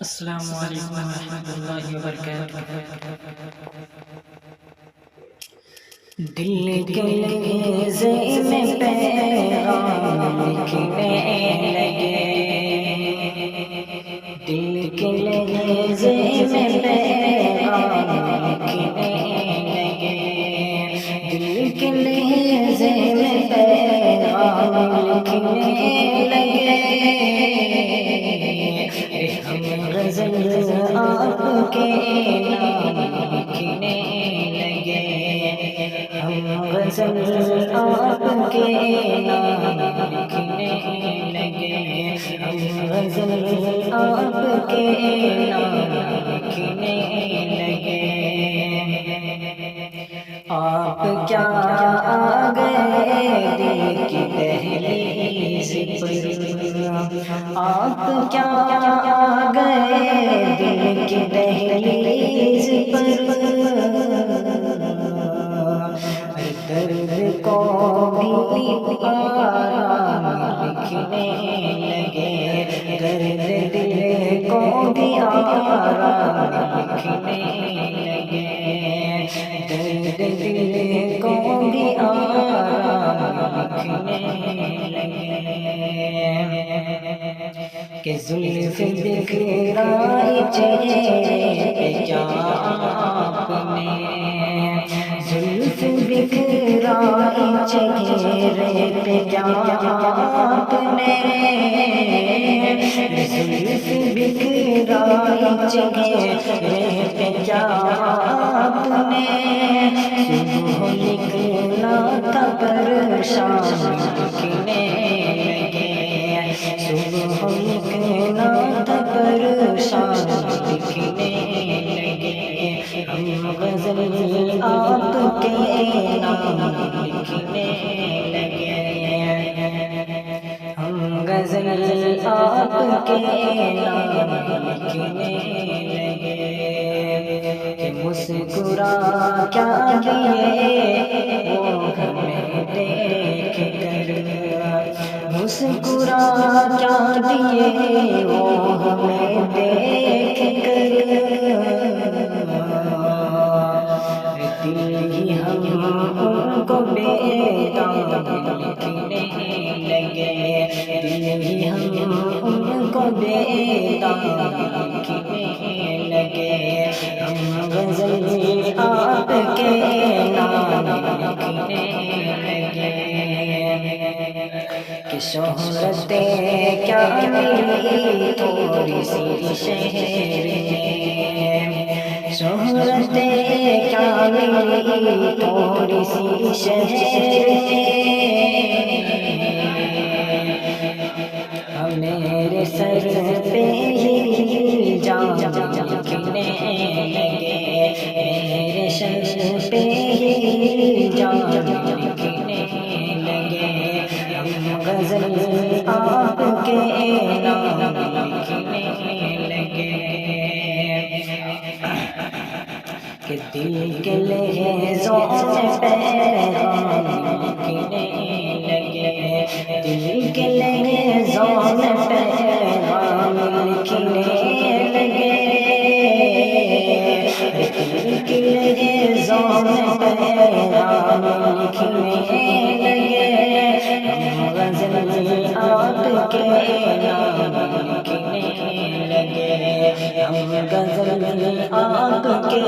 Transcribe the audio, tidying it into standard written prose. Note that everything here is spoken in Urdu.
السلام علیکم ورحمۃ اللہ وبرکاتہ۔ دل کے لہجے میں پیغام لکھنے لگے، دل کے لہجے میں پیغام لکھنے لگے، دل کے لہجے میں پیغام لکھنے لگے۔ ہم غزل آپ کے نام لکھنے لگے، ہم غزل آپ کے نام لکھنے لگے، ہم غزل آپ کے نام لکھنے لگے۔ آپ کیا آ گئے دل کی دہلیز پر، آپ کیا آ گئے دل کی دہلیز پر، درد کو بھی آرام لکھنے لگے، درد دل کو بھی آرام لکھنے لگے، درد دل کو بھی آرام لکھنے لگے۔ کہ زلف بکھرائی چہرے پہ کیا آپ نے، زلف بکھرائی چہرے پہ کیا آپ نے، زلف بکھرائی چہرے پہ کیا آپ نے، صبح نکلا تھا پریشان لکھنے لگے، صبح نکلا تھا پریشان لکھنے لگے، ہم غزل آپ کے نام لکھنے لگے، ہم غزل آپ کے نام لکھنے لگے۔ کہ مسکرا کیا دیے وہ ہمیں دیکھ کر، مسکرا کیا دیے وہ ہمیں دیکھ کر، دل ہی ہم ان کو بے دام لکھنے لگے، دل ہی ہم ان کو بے دام لکھنے لگے، ہم غزل آپ کے نام لکھنے لگے۔ کہ شہرت کیا ملی تھوڑی سی شہر میں، شہرت کیا ملی تھوڑی سی شہر میں، میرے سر پہ ہی جام لکھنے لگے، میرے سر پہ ہی جام لکھنے لگے، ہم غزل آپ کے نام لکھنے لگے۔ کہ دل کے لہجوں میں پیغام لکھنے لگے، دل کے لہجوں میں پیغام لکھنے لگے، دل کے لہجوں میں پیغام لکھنے لگے، ہم غزل آپ کے نام لکھنے لگے، ہم غزل آپ کے